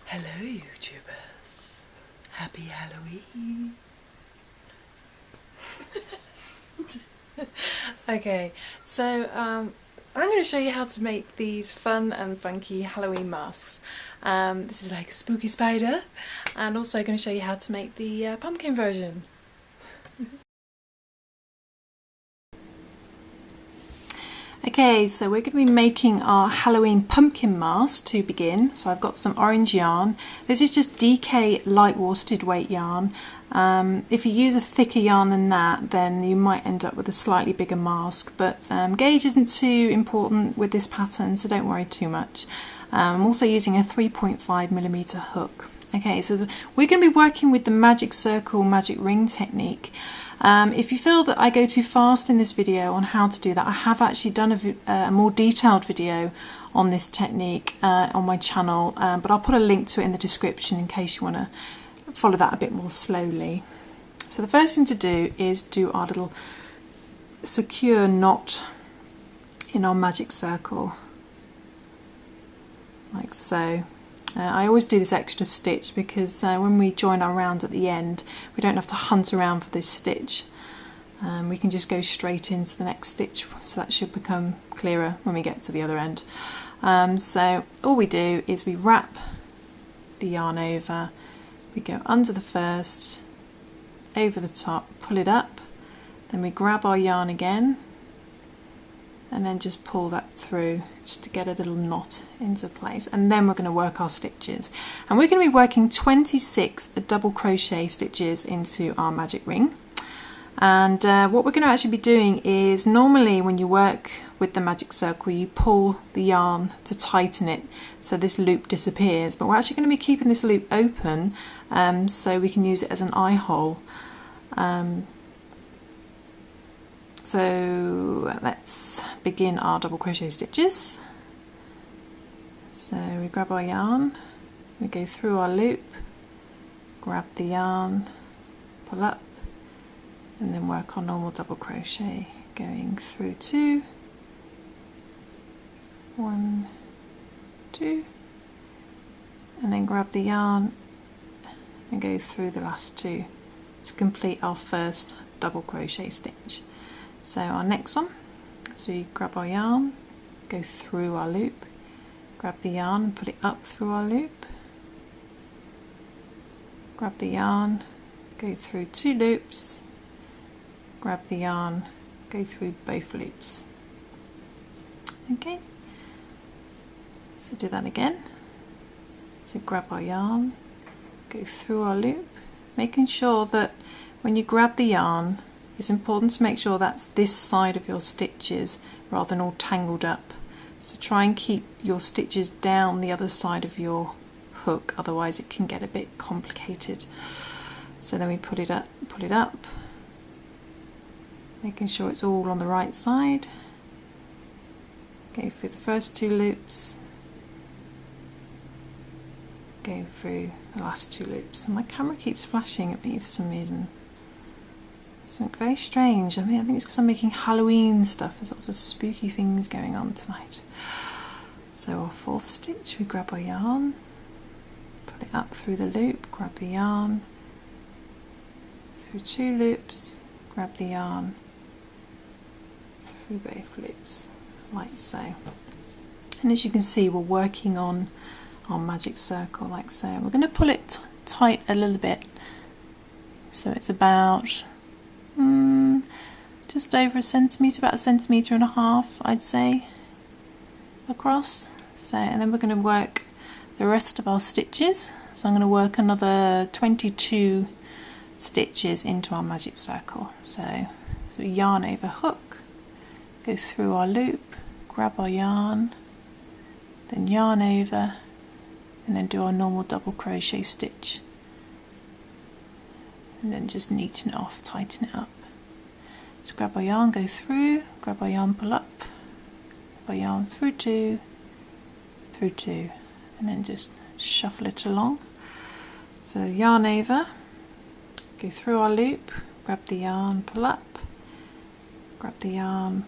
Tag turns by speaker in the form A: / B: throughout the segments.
A: Hello YouTubers, happy Halloween. Okay, so I'm going to show you how to make these fun and funky Halloween masks. This is like a spooky spider, and also going to show you how to make the pumpkin version. Okay, so we're going to be making our Halloween pumpkin mask to begin. So I've got some orange yarn. This is just DK light worsted weight yarn. If you use a thicker yarn than that, then you might end up with a slightly bigger mask, but gauge isn't too important with this pattern, so don't worry too much. I'm also using a 3.5mm hook. Okay, so we're going to be working with the magic circle, magic ring technique. If you feel that I go too fast in this video on how to do that, I have actually done a more detailed video on this technique on my channel, but I'll put a link to it in the description in case you want to follow that a bit more slowly. So the first thing to do is do our little secure knot in our magic circle, like so. I always do this extra stitch because when we join our round at the end, we don't have to hunt around for this stitch. We can just go straight into the next stitch, so that should become clearer when we get to the other end. So all we do is we wrap the yarn over, we go under the first, over the top, pull it up, then we grab our yarn again, and then just pull that through just to get a little knot into place, and then we're going to work our stitches, and we're going to be working 26 double crochet stitches into our magic ring. And what we're going to actually be doing is, normally when you work with the magic circle you pull the yarn to tighten it so this loop disappears, but we're actually going to be keeping this loop open so we can use it as an eye hole. So let's begin our double crochet stitches. So we grab our yarn, we go through our loop, grab the yarn, pull up, and then work our normal double crochet, going through 2, 1, 2, and then grab the yarn and go through the last 2 to complete our first double crochet stitch. So our next one, so you grab our yarn, go through our loop, grab the yarn and put it up through our loop, grab the yarn, go through 2 loops, grab the yarn, go through both loops. Okay, so do that again. So grab our yarn, go through our loop, making sure that when you grab the yarn, it's important to make sure that's this side of your stitches rather than all tangled up. So try and keep your stitches down the other side of your hook, otherwise it can get a bit complicated. So then we put it up, making sure it's all on the right side. Go through the first 2 loops, go through the last 2 loops. And my camera keeps flashing at me for some reason. It's very strange. I think it's because I'm making Halloween stuff. There's lots of spooky things going on tonight. So our 4th stitch, we grab our yarn, put it up through the loop, grab the yarn, through 2 loops, grab the yarn, through both loops, like so. And as you can see, we're working on our magic circle, like so. We're going to pull it tight a little bit, so it's about just over a centimetre, about 1.5 centimetres, I'd say, across. So, and then we're going to work the rest of our stitches. So I'm going to work another 22 stitches into our magic circle. So yarn over hook, go through our loop, grab our yarn, then yarn over, and then do our normal double crochet stitch, and then just neaten it off, tighten it up. So grab our yarn, go through, grab our yarn, pull up, grab our yarn through 2, and then just shuffle it along. So yarn over, go through our loop, grab the yarn, pull up, grab the yarn,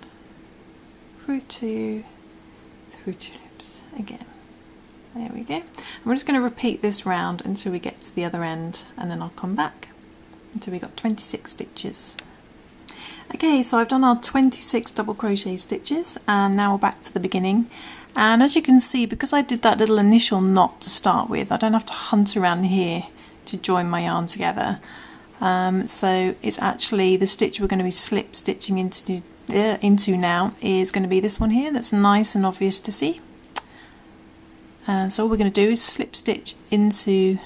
A: through 2 loops again. There we go. And we're just going to repeat this round until we get to the other end, and then I'll come back until we got 26 stitches. Okay, so I've done our 26 double crochet stitches, and now we're back to the beginning. And as you can see, because I did that little initial knot to start with, I don't have to hunt around here to join my yarn together. So it's actually the stitch we're going to be slip stitching into now is going to be this one here. That's nice and obvious to see. So all we're going to do is slip stitch into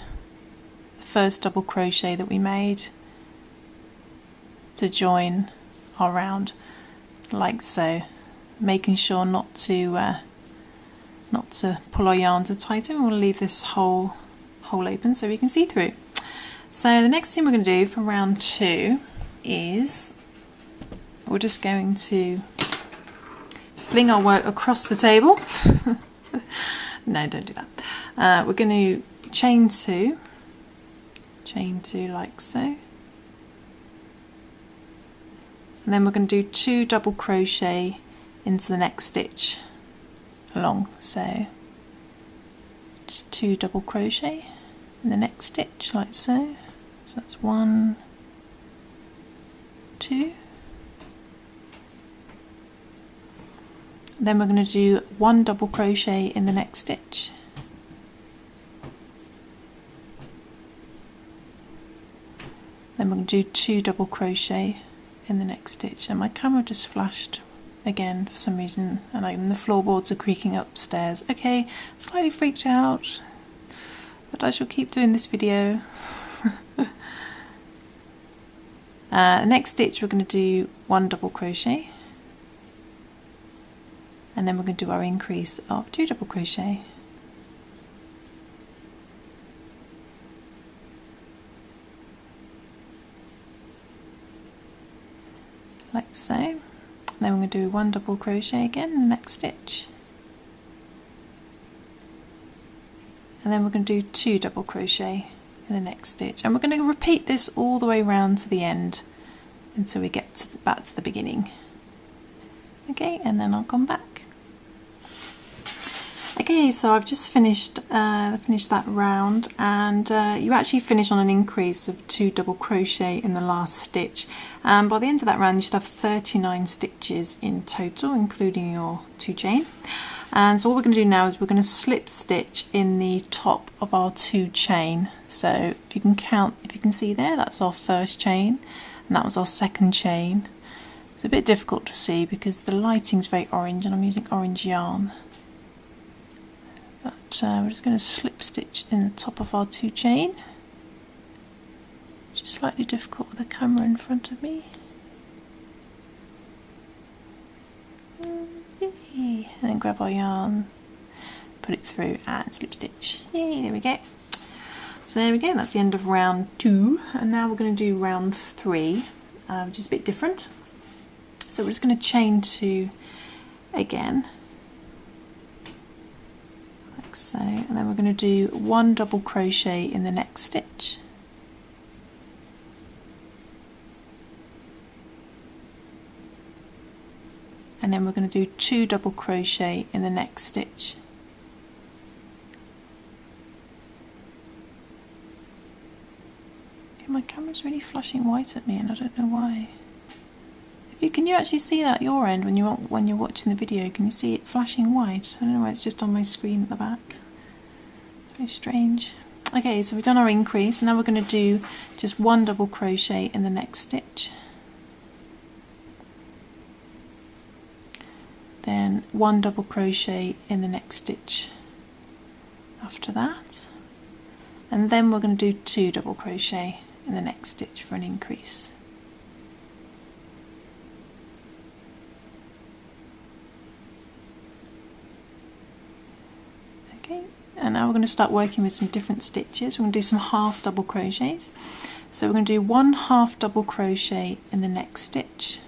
A: the first double crochet that we made to join our round, like so, making sure not to pull our yarn too tight, and we'll leave this hole open so we can see through. So the next thing we're going to do for round 2 is we're just going to fling our work across the table. No, don't do that. We're going to chain 2 like so, and then we're going to do 2 double crochet into the next stitch along, so just 2 double crochet in the next stitch like so. So that's 1, 2. Then we're going to do 1 double crochet in the next stitch, then we're going to do 2 double crochet in the next stitch. And my camera just flashed again for some reason, and the floorboards are creaking upstairs. Okay, slightly freaked out, but I shall keep doing this video. The next stitch we're going to do 1 double crochet, and then we're going to do our increase of 2 double crochet. Like so. And then we're going to do 1 double crochet again in the next stitch. And then we're going to do 2 double crochet in the next stitch. And we're going to repeat this all the way around to the end until we get back to the beginning. Okay, and then I'll come back. Okay, so I've just finished that round, and you actually finish on an increase of 2 double crochet in the last stitch. By the end of that round you should have 39 stitches in total, including your 2 chain. And so what we're going to do now is we're going to slip stitch in the top of our 2 chain. So if you can count, if you can see there, that's our first chain, and that was our second chain. It's a bit difficult to see because the lighting's very orange and I'm using orange yarn. But we're just going to slip stitch in the top of our 2 chain, which is slightly difficult with the camera in front of me. Yay. And then grab our yarn, put it through and slip stitch. Yay, there we go. So there we go, that's the end of round 2, and now we're going to do round 3, which is a bit different. So we're just going to chain 2 again. So, and then we're going to do 1 double crochet in the next stitch, and then we're going to do 2 double crochet in the next stitch. Okay, my camera's really flashing white at me and I don't know why. Can you actually see that at your end when you're watching the video? Can you see it flashing white? I don't know why it's just on my screen at the back. It's very strange. Okay, so we've done our increase, and now we're going to do just 1 double crochet in the next stitch. Then 1 double crochet in the next stitch after that. And then we're going to do 2 double crochet in the next stitch for an increase. And now we're going to start working with some different stitches. We're going to do some half double crochets. So we're going to do 1 half double crochet in the next stitch,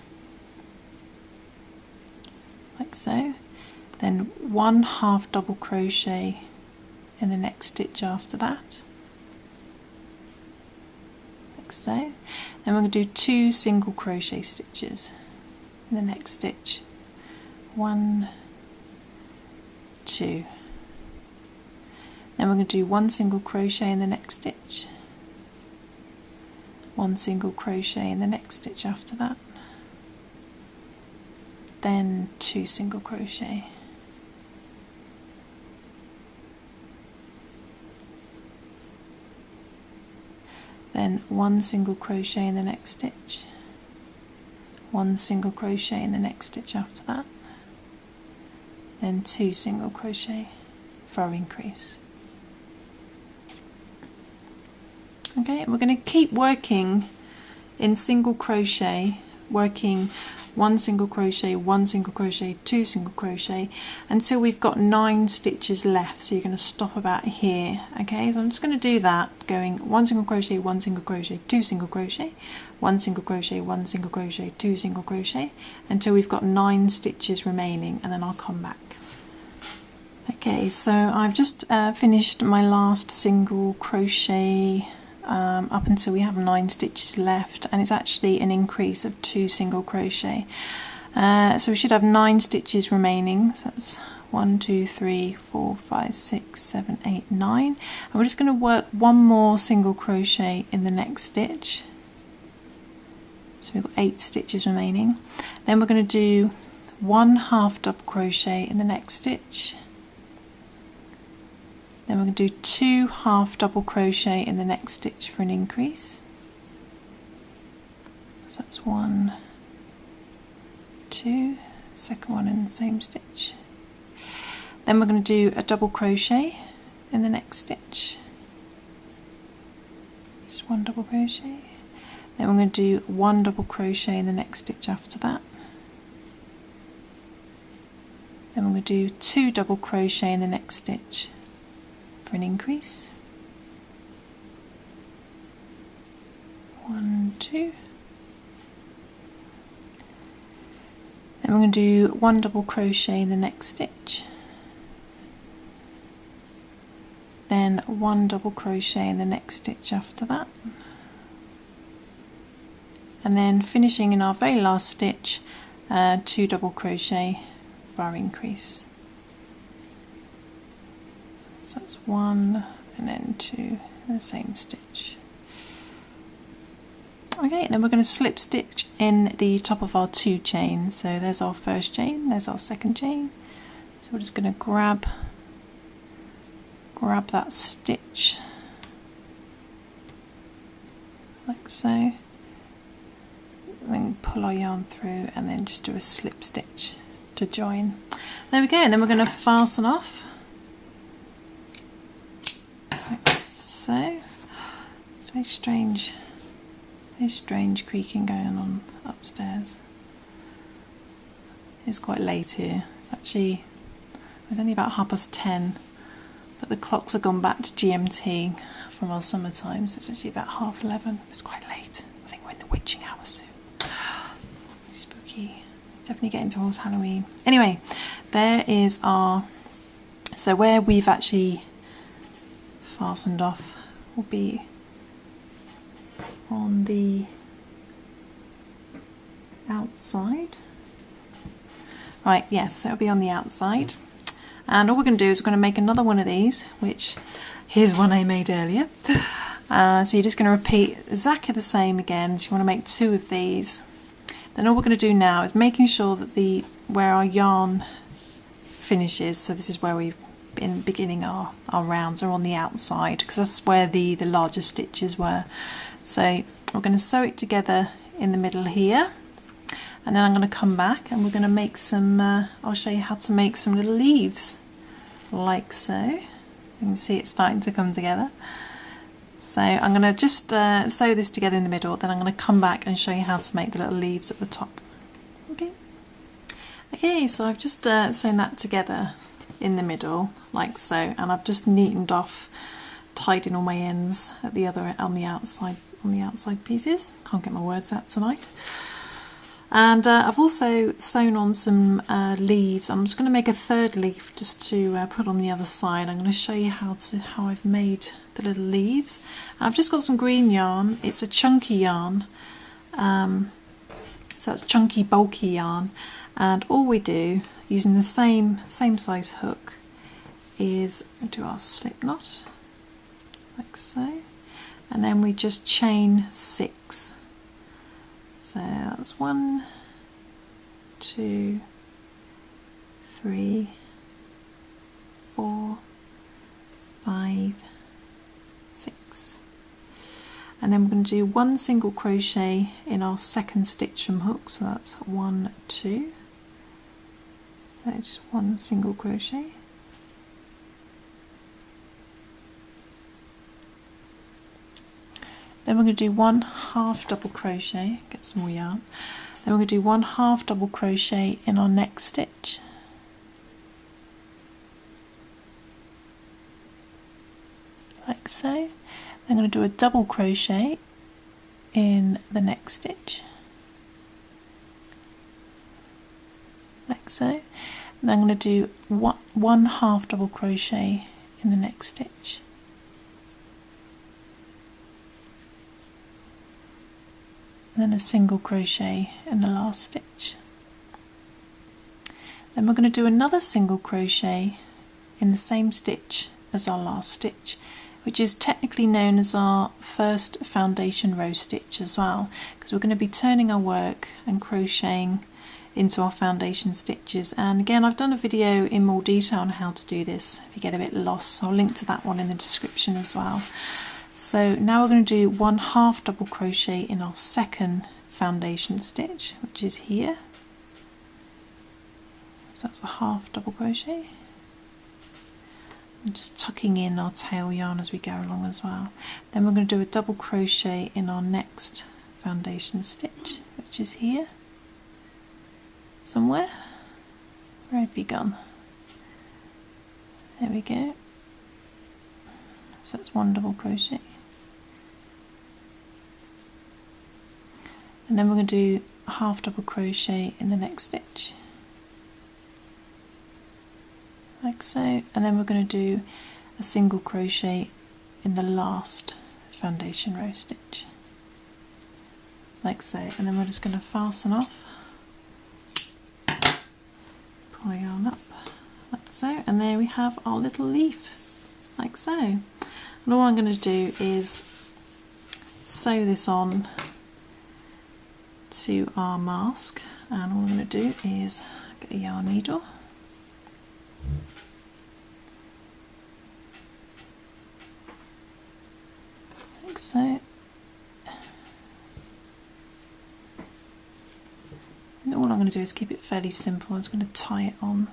A: like so. Then 1 half double crochet in the next stitch after that, like so. Then we're going to do 2 single crochet stitches in the next stitch. 1, 2. Then we're going to do 1 single crochet in the next stitch, 1 single crochet in the next stitch after that, then 2 single crochet, then 1 single crochet in the next stitch, 1 single crochet in the next stitch after that, then 2 single crochet for our increase. Okay, we're going to keep working in single crochet, working 1 single crochet, 1 single crochet, 2 single crochet until we've got 9 stitches left. So you're going to stop about here. Okay, so I'm just going to do that, going 1 single crochet, 1 single crochet, 2 single crochet, 1 single crochet, 1 single crochet, 2 single crochet until we've got 9 stitches remaining, and then I'll come back. Okay, so I've just finished my last single crochet up until we have 9 stitches left, and it's actually an increase of 2 single crochet. So we should have 9 stitches remaining. So that's 1, 2, 3, 4, 5, 6, 7, 8, 9. And we're just going to work 1 more single crochet in the next stitch. So we've got 8 stitches remaining. Then we're going to do 1 half double crochet in the next stitch. Then we're going to do 2 half double crochet in the next stitch for an increase. So that's 1, 2, second one in the same stitch. Then we're going to do a double crochet in the next stitch. Just 1 double crochet. Then we're going to do 1 double crochet in the next stitch after that. Then we're going to do 2 double crochet in the next stitch for an increase. 1, 2. Then we're going to do 1 double crochet in the next stitch. Then 1 double crochet in the next stitch after that. And then finishing in our very last stitch, 2 double crochet for our increase. So that's 1 and then 2 in the same stitch. Okay, then we're going to slip stitch in the top of our 2 chains. So there's our first chain, there's our second chain. So we're just going to grab that stitch like so, then pull our yarn through and then just do a slip stitch to join. There we go, and then we're going to fasten off like so. It's very strange creaking going on upstairs. It's quite late here. It was only about 10:30, but the clocks have gone back to GMT from our summertime, so it's actually about 11:30. It's quite late. I think we're in the witching hour soon. Spooky. Definitely getting towards Halloween. Anyway, there is our, so where we've actually fastened off will be on the outside. Right, yes, so it'll be on the outside. And all we're going to do is we're going to make another one of these, which here's one I made earlier. So you're just going to repeat exactly the same again. So you want to make 2 of these. Then all we're going to do now is making sure that where our yarn finishes, so this is where we've been beginning our rounds, are on the outside, because that's where the larger stitches were. So we're going to sew it together in the middle here, and then I'm going to come back and we're going to make some, I'll show you how to make some little leaves, like so. You can see it's starting to come together. So I'm going to just sew this together in the middle, then I'm going to come back and show you how to make the little leaves at the top. Okay, so I've just sewn that together in the middle, like so, and I've just neatened off, tied in all my ends at the other, on the outside pieces. Can't get my words out tonight. And I've also sewn on some leaves. I'm just going to make a third leaf just to put on the other side. I'm going to show you how I've made the little leaves. I've just got some green yarn. It's a chunky yarn, so it's chunky, bulky yarn. And all we do, using the same size hook, is do our slip knot like so, and then we just chain 6. So that's 1, 2, 3, 4, 5, 6, and then we're going to do 1 single crochet in our second stitch from hook, so that's 1, 2, so just 1 single crochet, then we're going to do 1 half double crochet, get some more yarn, then we're going to do 1 half double crochet in our next stitch, like so. I'm going to do a double crochet in the next stitch, like so, and I'm going to do one half double crochet in the next stitch, and then a single crochet in the last stitch. Then we're going to do another single crochet in the same stitch as our last stitch, which is technically known as our first foundation row stitch as well, because we're going to be turning our work and crocheting into our foundation stitches. And again, I've done a video in more detail on how to do this if you get a bit lost, so I'll link to that one in the description as well. So now we're going to do 1 half double crochet in our second foundation stitch, which is here, so that's a half double crochet. And just tucking in our tail yarn as we go along as well. Then we're going to do a double crochet in our next foundation stitch, which is here somewhere. Where have you gone? There we go. So that's 1 double crochet, and then we're going to do a half double crochet in the next stitch, like so, and then we're going to do a single crochet in the last foundation row stitch, like so, and then we're just going to fasten off, pull the yarn up like so, and there we have our little leaf, like so. And all I'm going to do is sew this on to our mask, and all I'm going to do is get a yarn needle, like so, and all I'm going to do is keep it fairly simple. I'm just going to tie it on.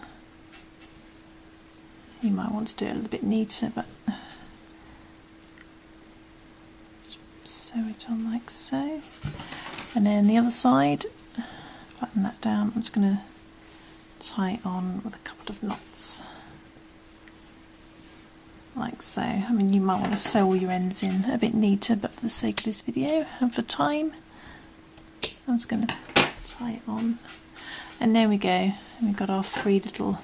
A: You might want to do it a little bit neater, but sew it on like so, and then the other side, flatten that down. I'm just going to tie it on with a couple of knots like so. I mean, you might want to sew all your ends in a bit neater, but for the sake of this video and for time, I'm just going to tie it on, and there we go. And we've got our 3 little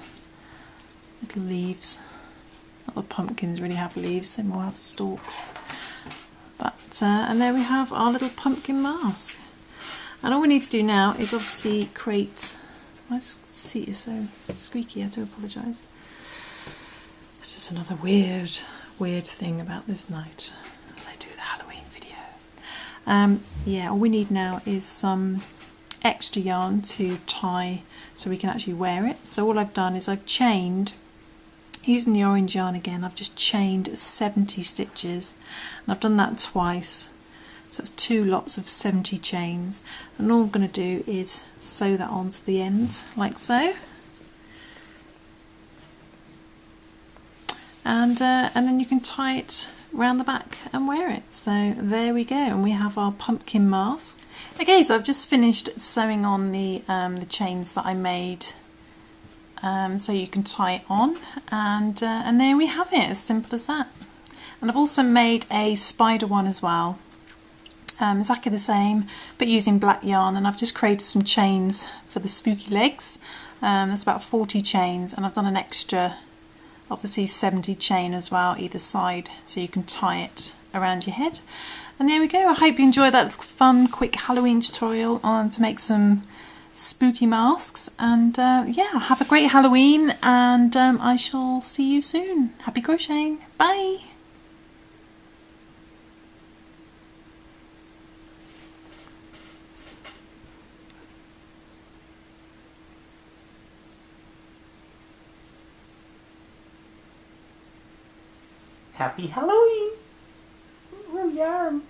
A: leaves. Not the pumpkins really have leaves, they more have stalks. But and there we have our little pumpkin mask. And all we need to do now is obviously create. My seat is so squeaky, I do apologise. It's just another weird thing about this night as I do the Halloween video. Yeah, all we need now is some extra yarn to tie so we can actually wear it. So all I've done is I've chained, using the orange yarn again, I've just chained 70 stitches, and I've done that twice, so it's 2 lots of 70 chains, and all I'm going to do is sew that onto the ends like so, and then you can tie it round the back and wear it. So there we go, and we have our pumpkin mask. Okay, so I've just finished sewing on the chains that I made, so you can tie it on, and there we have it, as simple as that. And I've also made a spider one as well, exactly the same but using black yarn, and I've just created some chains for the spooky legs. There's about 40 chains, and I've done an extra obviously 70 chain as well either side, so you can tie it around your head. And there we go. I hope you enjoyed that fun quick Halloween tutorial on to make some spooky masks. And yeah, have a great Halloween, and I shall see you soon. Happy crocheting. Bye.
B: Happy Halloween! Oh, yarn.